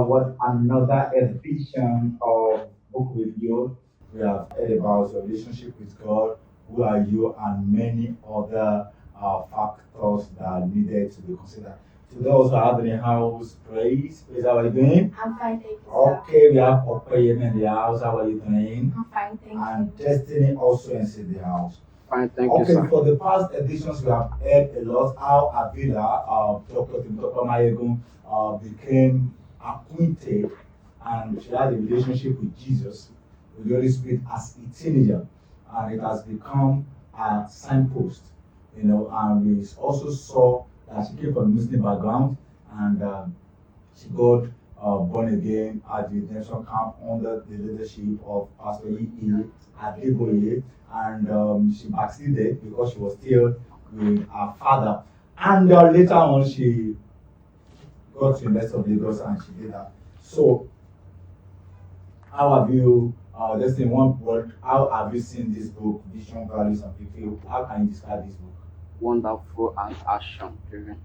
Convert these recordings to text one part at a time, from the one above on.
what another edition of Book with You. We have heard about your relationship with God, who are you, and many other factors that are needed to be considered. Today also have in the house praise. Praise, how are you doing? I'm fine, thank you, sir. Okay, we have Opeyemi in the house. How are you doing? I'm fine, thank And you. Destiny also in the house. Fine, thank you, Okay, sir. for the past editions, we have heard a lot how Avila, Dr. Timotokwa Mayegun, became acquainted and she had a relationship with Jesus, with the Holy Spirit as a teenager, and it has become a signpost, and we also saw that she came from a Muslim background and she got born again at the redemption camp under the leadership of Pastor E. Adeboye, and she backslided because she was still with her father. And later on, she got to University of Lagos and she did that. So, how have you, just in one word, how have you seen this book, Vision, Values, and Fulfill? How can you describe this book? Wonderful and action driven.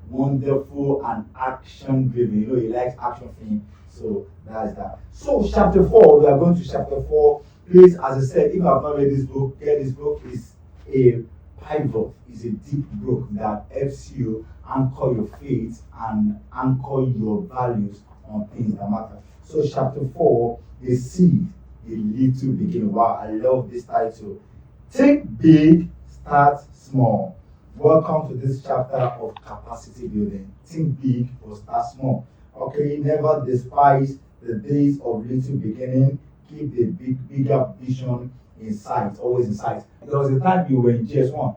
Wonderful and action driven. He likes action film, so that's that. So, chapter 4, we are going to chapter 4. Please, as I said, if you have not read this book, get this book. Is a pivot, is a deep book that helps you anchor your faith and anchor your values on things that matter. So, chapter 4, the seed, the little beginning. Wow, I love this title. Think big, start small. Welcome to this chapter of capacity building. Think big or start small. Okay, never despise the days of little beginning. Keep the bigger vision in sight, always in sight. There was a time you were in GS1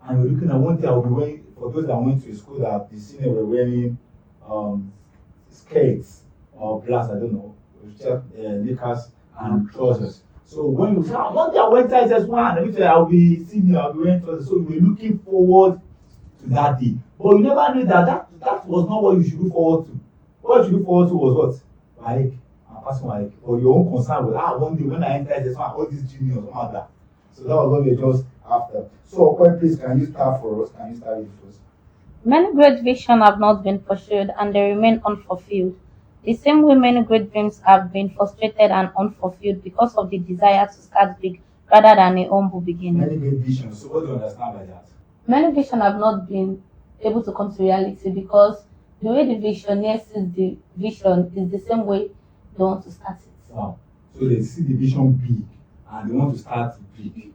and you were looking at one thing. I will be wearing, for those that went to school, that the senior were wearing skates or blast, I don't know, knickers and trousers. So when you say, one day I went to SS1, and you I'll be senior, I'll be wearing trousers. So you were looking forward to that day. But you never knew that was not what you should look forward to. What you should look forward to was what? Like, passing like, or your own concern was, one day when I enter SS1, all these juniors, all that. So that was what we were just after. So, Okoye, please, can you start for us? Can you start with it first? Many great visions have not been pursued and they remain unfulfilled. The same way many great dreams have been frustrated and unfulfilled because of the desire to start big rather than a humble beginning. Many great visions. So, what do you understand by that? Many visions have not been able to come to reality because the way the visionary sees the vision is the same way they want to start it. Wow. So they see the vision big and they want to start big.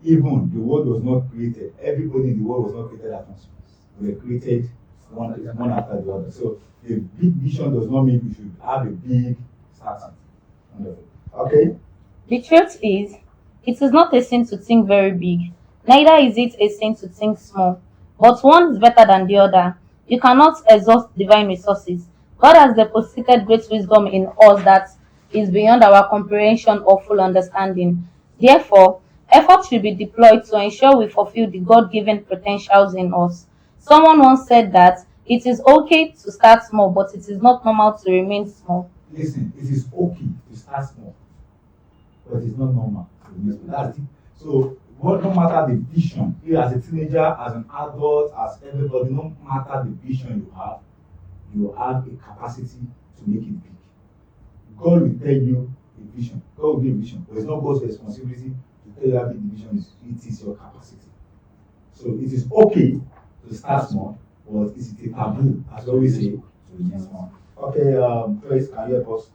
Even the world was not created. Everybody in the world was not created at once. We were created one after the other. So a big vision does not mean we should have a big starting. Wonderful. Okay. The truth is, it is not a sin to think very big, neither is it a sin to think small. But one is better than the other. You cannot exhaust divine resources. God has deposited great wisdom in us that is beyond our comprehension or full understanding. Therefore, effort should be deployed to ensure we fulfill the God given potentials in us. Someone once said that it is okay to start small, but it is not normal to remain small. Listen, it is okay to start small, but it's not normal to remain small. That's it. So, no matter the vision, you as a teenager, as an adult, as everybody, no matter the vision you have a capacity to make it big. God will tell you a vision. God will give a vision, but it's not God's responsibility to tell you how big the vision is. It is your capacity. So it is okay to start small, but it is a taboo, as we always say, to remain small. Okay, Grace, can you help us?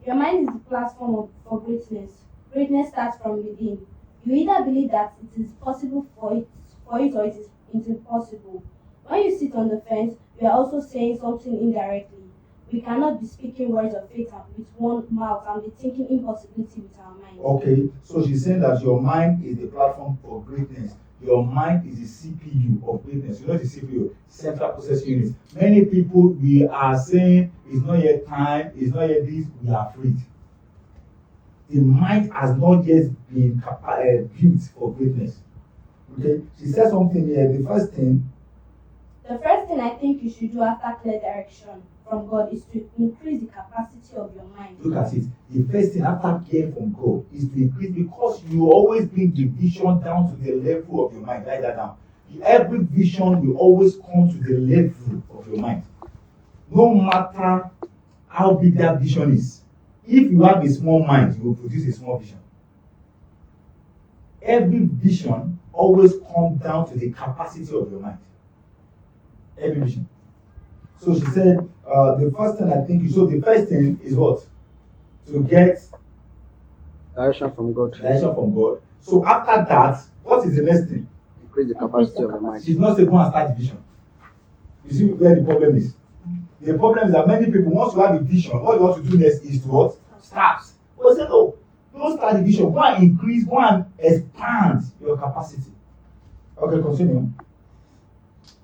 Your mind is the platform for greatness. Greatness starts from within. You either believe that it is possible for it or it's impossible. When you sit on the fence, you are also saying something indirectly. We cannot be speaking words of faith with one mouth and be thinking impossibility with our mind. Okay, so she's saying that your mind is the platform for greatness. Your mind is the CPU of greatness. You know the CPU, Central Processing Unit. Many people, we are saying, it's not yet time, it's not yet this, we are afraid. The mind has not yet been built for greatness. Okay, she said something here. The first thing I think you should do after clear direction from God is to increase the capacity of your mind. Look at it. The first thing after hearing from God is to increase, because you always bring the vision down to the level of your mind. Write that down. Every vision will always come to the level of your mind. No matter how big that vision is. If you have a small mind, you will produce a small vision. Every vision always comes down to the capacity of your mind. Every vision. So she said, the first thing I think, so the first thing is what? To get Direction from God. direction from God. So after that, what is the next thing? Increase the capacity of the mind. She's not saying go and start the vision. You see where the problem is? The problem is that many people, once you have a vision, what you want to do next is to what? Start. But say no, don't start the vision. Go and increase, go and expand your capacity. Okay, continue.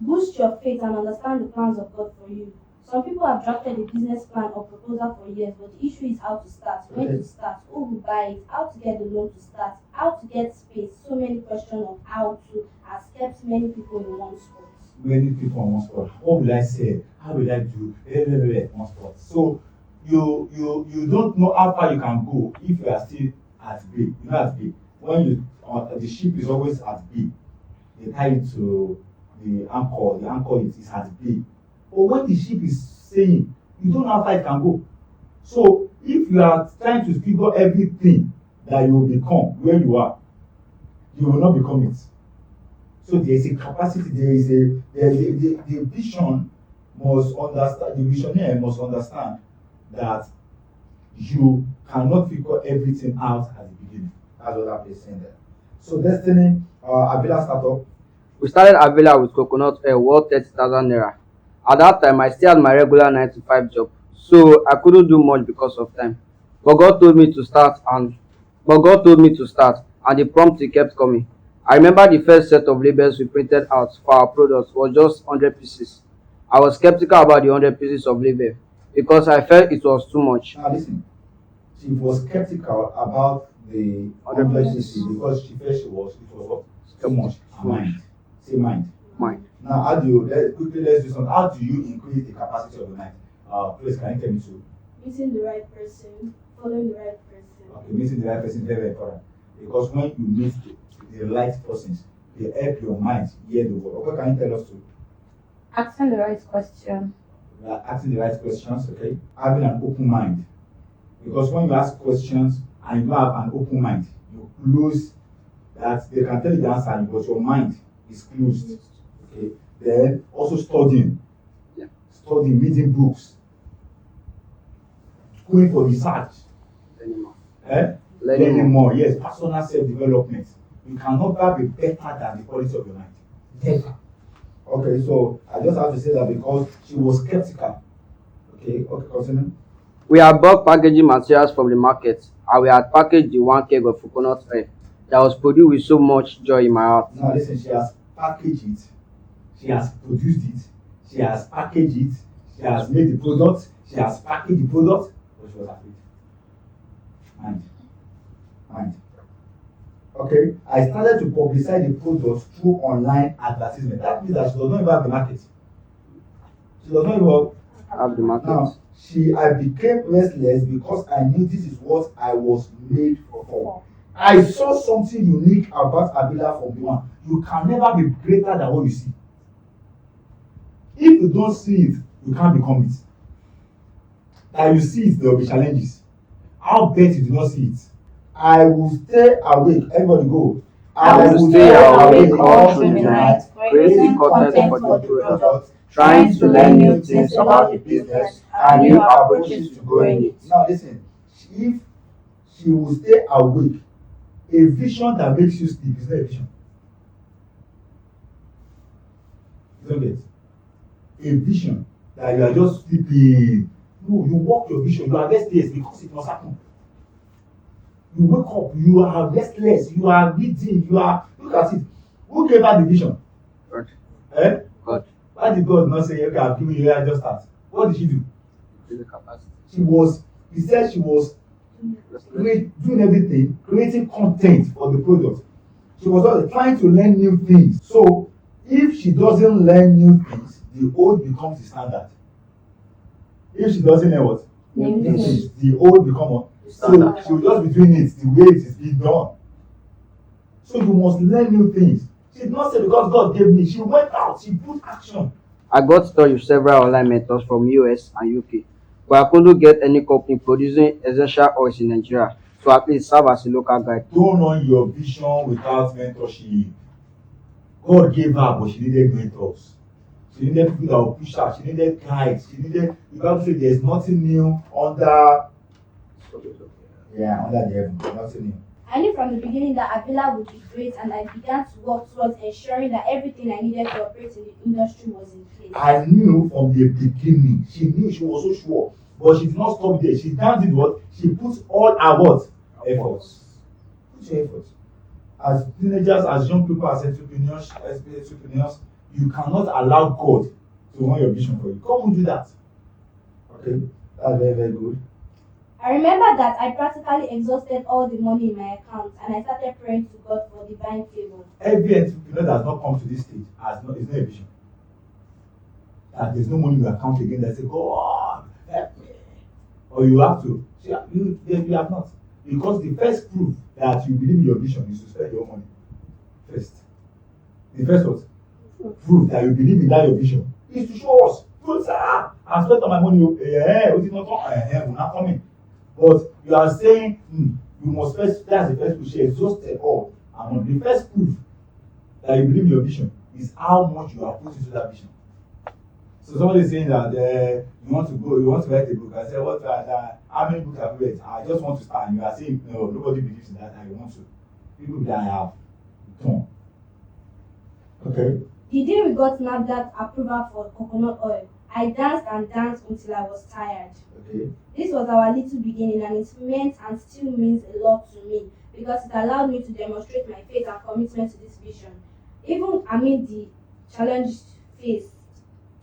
Boost your faith and understand the plans of God for you. Some people have drafted a business plan or proposal for years, but the issue is how to start, when to start, who will buy it, how to get the loan to start, how to get space. So many questions of how to has kept many people in one spot. Many people on one spot. What will I say? How will I do? One spot. So you don't know how far you can go if you are still at B. You know at B. When you the ship is always at B. They tie it to the anchor. The anchor is at B. But when the ship is sailing, you don't know how far it can go. So if you are trying to figure everything that you will become where you are, you will not become it. So there is a capacity, the vision must understand, the visionary must understand that you cannot figure everything out at the beginning. That's what I'm saying there. So Destiny, Avila startup. We started Avila with coconut oil worth 30,000 naira. At that time, I still had my regular 9 to 5 job, so I couldn't do much because of time. But God told me to start, and the prompt kept coming. I remember the first set of labels we printed out for our products was just 100 pieces. I was skeptical about the 100 pieces of label because I felt it was too much. Now listen, she was skeptical about the 100 pieces because she felt it was what? Too much. Mind. Say mind. Mind. Now, how do you, let's do something. How do you increase the capacity of the mind? Please, can you tell me too? Meeting the right person, following the right person. Okay, meeting the right person is very, very important. Because when you meet the right persons, they help your mind hear the word. Okay, can you tell us too? Asking the right question. Asking the right questions, okay? Having an open mind. Because when you ask questions and you have an open mind, you close that they can tell you the answer, but your mind is closed. Okay. Then also studying. Yeah. Studying, reading books. Going for research. Learning more. Learning more. Yes, personal self-development. You can never be better than the quality of your mind. Never. Okay, so I just have to say that because she was skeptical. Okay, continue. We had bought packaging materials from the market, and we had packaged the 1 keg of coconut oil that was produced with so much joy in my heart. Now listen, she has packaged it, she has produced it, she has packaged it, she has made the product, she has packaged the product, but she was afraid. Mind. Okay, I started to publicize the product through online advertisement. That means that she does not even have the market. She does not even Have the market. Now, I became restless because I knew this is what I was made for. I saw something unique about Avila from the one. You can never be greater than what you see. If you don't see it, you can't become it. That you see it, there will be challenges. I'll bet you do not see it. I will stay awake. Everybody go. I will stay awake all through through the the night, creating content for the product, trying to learn new things about the business and new approaches to growing it. Now listen, if she will stay awake, a vision that makes you sleep is not a vision. You don't get a vision that you are just sleeping. No, you walk your vision, you are restless because it must happen. You wake up, you are restless, you are reading, look at it. Who gave her the vision? God. God. Why did God not say, okay, I've given you here, just start? What did she do? The capacity. He said she was doing everything, creating content for the product. She was also trying to learn new things. So, if she doesn't learn new things, the old becomes the standard. If she doesn't learn what? New things. The old become what? So she will just be doing it the way it is being done. So you must learn new things. She did not say because God gave me. She went out. She put action. I got touch with several online mentors from US and UK. but I couldn't get any company producing essential oils in Nigeria to at least serve as a local guide. Don't run your vision without mentorship. God gave her, but she needed mentors. She needed people that will push her. She needed guides. She needed. The Bible says there's nothing new under. Yeah, under the heaven. Nothing new. I knew from the beginning that Avila would be great, and I began to work towards ensuring that everything I needed to operate in the industry was in place. I knew from the beginning. She knew, she was so sure. But she did not stop there. She now did what? She put all her what? Efforts. Put your efforts. As teenagers, as young people, as entrepreneurs, you cannot allow God to run your vision for you. God will do that. Okay? That's very, very good. I remember that I practically exhausted all the money in my account, and I started praying to God for divine favor. Every entrepreneur that has not come to this stage is not a vision. That there's no money in your account again that say, God, help me. Or you have to. See, you have not. Because the first proof that you believe in your vision is to spend your money. First. The first what? Proof that you believe in that your vision is to show us. Don't say, I've spent all my money. It is not will not come in. But you are saying, you must first, that's the first push, exhaust all. And the first proof that you believe in your vision is how much you are put into that vision. So somebody is saying that you want to write a book. I say, how many books have you read? I just want to start. And you are saying, no, nobody believes in that. I want to. People that I have done. Okay. The day we got NAFDAC approval for coconut oil, I danced and danced until I was tired. Okay. This was our little beginning, and it meant and still means a lot to me because it allowed me to demonstrate my faith and commitment to this vision. Even amid the challenges faced,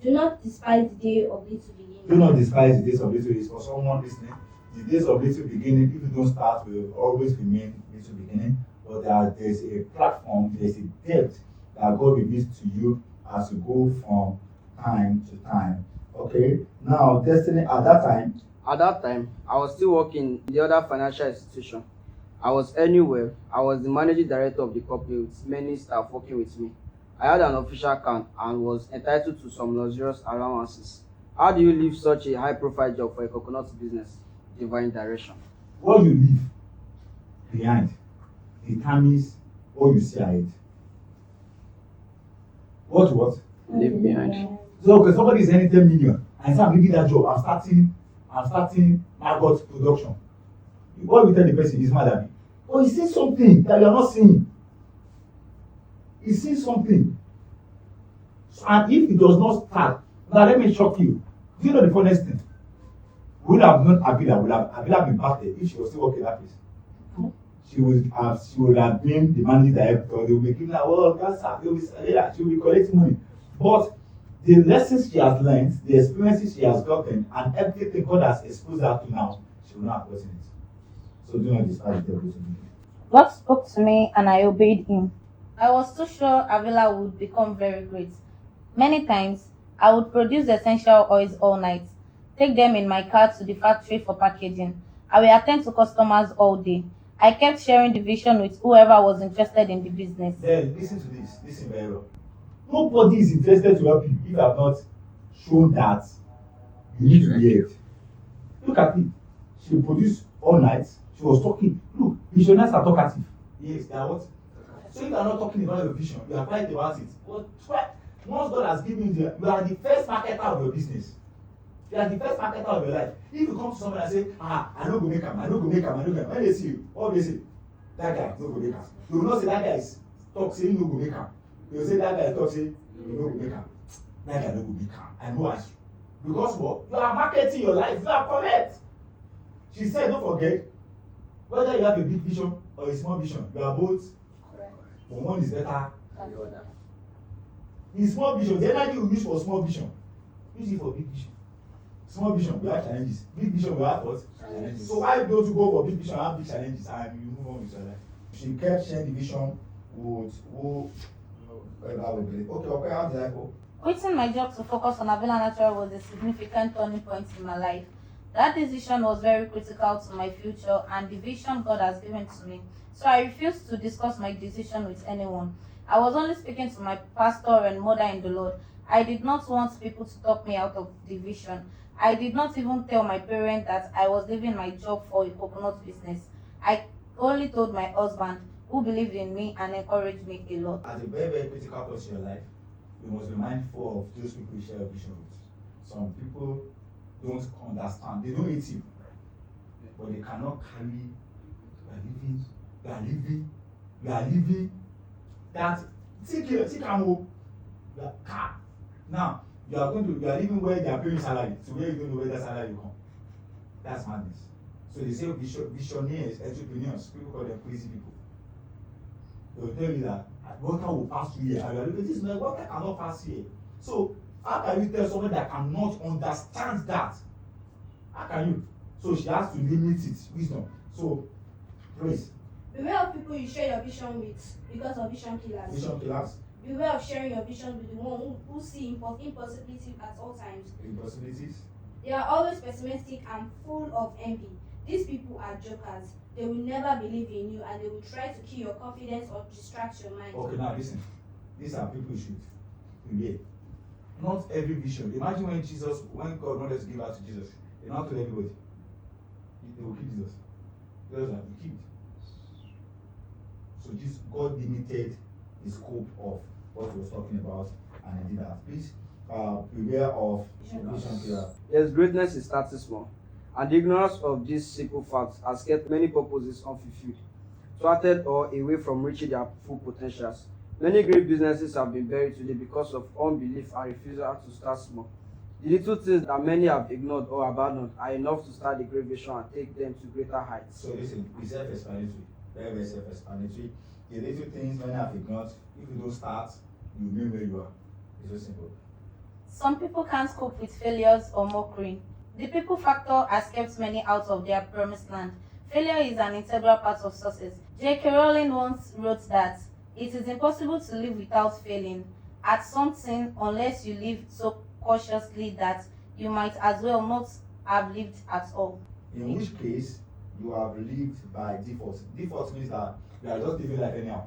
do not despise the day of little beginning. Do not despise the days of little beginning. For someone listening, the days of little beginning, if you don't start, will always remain little beginning. But there's a platform, there's a depth that God reveals to you as you go from time to time. Okay. Now, Destiny, at that time, I was still working in the other financial institution. I was anywhere. I was the managing director of the company with many staff working with me. I had an official account and was entitled to some luxurious allowances. How do you leave such a high-profile job for a coconut business? Divine direction. what you leave behind determines what you see ahead. What? Leave behind. So, okay, somebody is earning 10 million and say, I'm leaving that job. I'm starting Margot production. What we tell the person is mad at me. But he sees something that you are not seeing. He sees something. So, and if it does not start, now let me shock you. Do you know the funniest thing? We would have known Avila been back there if she was still working that place. She would have been the managing director. They would be giving her, well, that's her. She will be collecting money. But the lessons she has learned, the experiences she has gotten, and everything God has exposed her to now, she will not have gotten it. So do not despise the devil. God spoke to me and I obeyed him. I was so sure Avila would become very great. Many times, I would produce essential oils all night, take them in my car to the factory for packaging. I will attend to customers all day. I kept sharing the vision with whoever was interested in the business. Then listen to this. Listen very well. Nobody is interested to help you if you have not shown that you need to be helped. Look at it. She produced all night. She was talking. Look, visionaries are talkative. Yes, they are what? So if you are not talking about your vision, you are quiet about it. But once God has given you, you are the first marketer of your business. You are the first marketer of your life. If you come to someone and say, I no go make am, when they see you, what they say? That guy no go make am. You will not say that guy is talk say he no go make am. You will say that guy talk say he no go make am. That guy no go make am. I know as you. Because what? You are marketing your life. You are correct. She said, don't forget, whether you have a big vision or a small vision, you are both correct. But one is better than the other. In small vision, the energy you use for small vision, use it for big vision. Small vision, we have challenges. Big vision, we have what? Challenges. So why don't you go for big vision and have big challenges and you move on with your life? She kept sharing the vision with whoever will believe. Okay, how did I go? Quitting my job to focus on Avila Natural was a significant turning point in my life. That decision was very critical to my future and the vision God has given to me. So I refused to discuss my decision with anyone. I was only speaking to my pastor and mother in the Lord. I did not want people to talk me out of the vision. I did not even tell my parents that I was leaving my job for a coconut business. I only told my husband, who believed in me and encouraged me a lot. At a very, very critical point in your life, you must be mindful of those people you share your vision with. Some people don't understand, they don't hate you, but they cannot carry you are living that take am car. Now you are living where they are paying salary, so where you don't know where that salary will come. That's madness. So they say visionaries, entrepreneurs, people call them crazy people. They will tell you that water will pass through here, and you are looking this man, water cannot pass here. So how can you tell someone that cannot understand that? How can you? So she has to limit it, wisdom. So praise. Beware of people you share your vision with because of vision killers. Vision killers. Beware of sharing your vision with the one who see impossibility at all times. Impossibilities. They are always pessimistic and full of envy. These people are jokers. They will never believe in you and they will try to kill your confidence or distract your mind. Okay, now listen. These are people you should beware. Not every vision. Imagine when God wanted to give out to Jesus, he not told everybody. They will kill Jesus. Jesus will be killed. So God limited the scope of what he was talking about, and he did that. Please beware of vision killer. Yes, greatness is starting small, and the ignorance of these simple facts has kept many purposes unfulfilled, thwarted or away from reaching their full potentials. Many great businesses have been buried today because of unbelief and refusal to start small. The little things that many have ignored or abandoned are enough to start a great vision and take them to greater heights. So listen, it's self-explanatory. Very, very self-explanatory. The little things many have ignored, if you don't start, you remain where you are. It's so simple. Some people can't cope with failures or mockery. The people factor has kept many out of their promised land. Failure is an integral part of success. J.K. Rowling once wrote that it is impossible to live without failing at something unless you live so cautiously that you might as well not have lived at all. In which case, you have lived by default. Default means that you are just living life anyhow.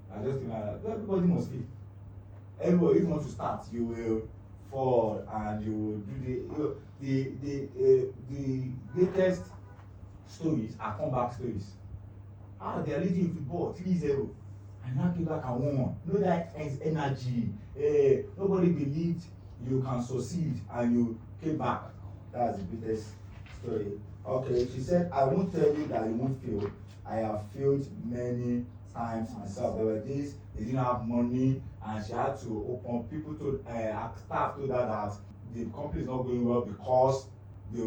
You are just living life. Everybody must fail. Everybody, if you want to start, you will fall and you will do the greatest stories are comeback stories. They are leading in football 3-0. And now came back and won. Know that energy. Nobody believed you can succeed and you came back. That's the greatest story. Okay, she said, I won't tell you that you won't fail. I have failed many times myself. There were days they didn't have money and she had to open. People told her staff told her that the company is not going well because they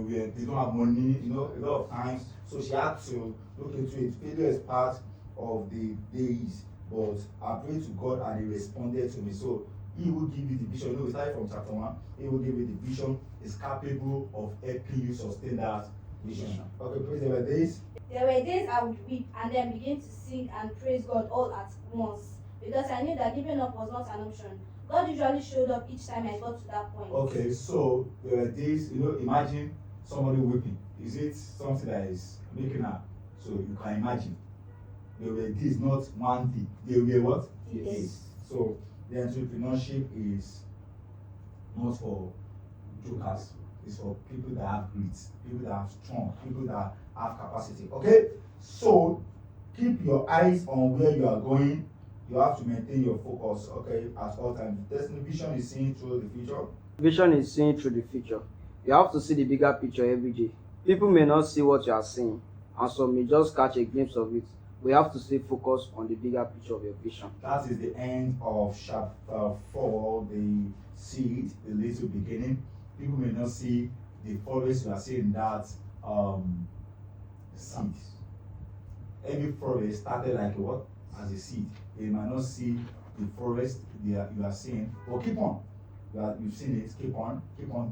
don't have money, a lot of times. So she had to look into it. Failure is part of the days. But I prayed to God and he responded to me. So he will give you the vision. We started from chapter 1. He will give you the vision. Is capable of helping you sustain that vision. Okay, praise. There were days. There were days I would weep and then begin to sing and praise God all at once because I knew that giving up was not an option. God usually showed up each time I got to that point. Okay, so there were days, imagine somebody weeping. Is it something that is making her? So you can imagine. There were days, not one day. They were what? Yes. So the entrepreneurship is not for jokers. It's for people that have grit, people that are strong, people that have capacity. Okay? So keep your eyes on where you are going. You have to maintain your focus, okay, at all times. Destiny vision is seeing through the future. Vision is seeing through the future. You have to see the bigger picture every day. People may not see what you are seeing, and some may just catch a glimpse of it. We have to stay focused on the bigger picture of your vision. That is the end of chapter 4, the seed, the little beginning. People may not see the forest you are seeing that seed. Every forest started like what? As a seed. They might not see the forest you are seeing. But keep on. You've seen it. Keep on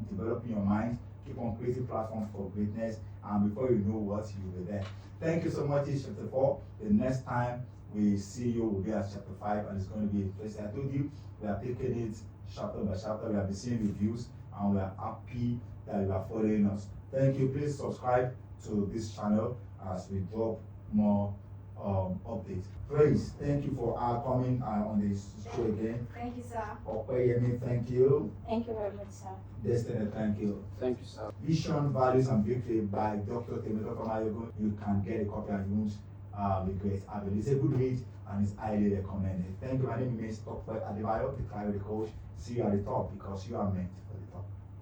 developing your mind. Keep on creating platforms for greatness. And before you know what, you will be there. Thank you so much. It's chapter 4. The next time we see you will be at chapter 5, and it's going to be interesting. I told you we are taking it chapter by chapter. We have been seeing reviews, and we are happy that you are following us. Thank you. Please subscribe to this channel as we drop more updates. Praise, thank you for coming on this show again. Thank you, sir. Opeyemi, thank you. Thank you very much, sir. Destiny, thank you. Thank you, sir. Vision, Values, and Victory by Dr. Temitope Mayogun. You can get a copy and you won't regret having it. It's a good read and it's highly recommended. Thank you. My name is Dr. Adebayo, the Career Coach. See you at the top because you are meant for the top.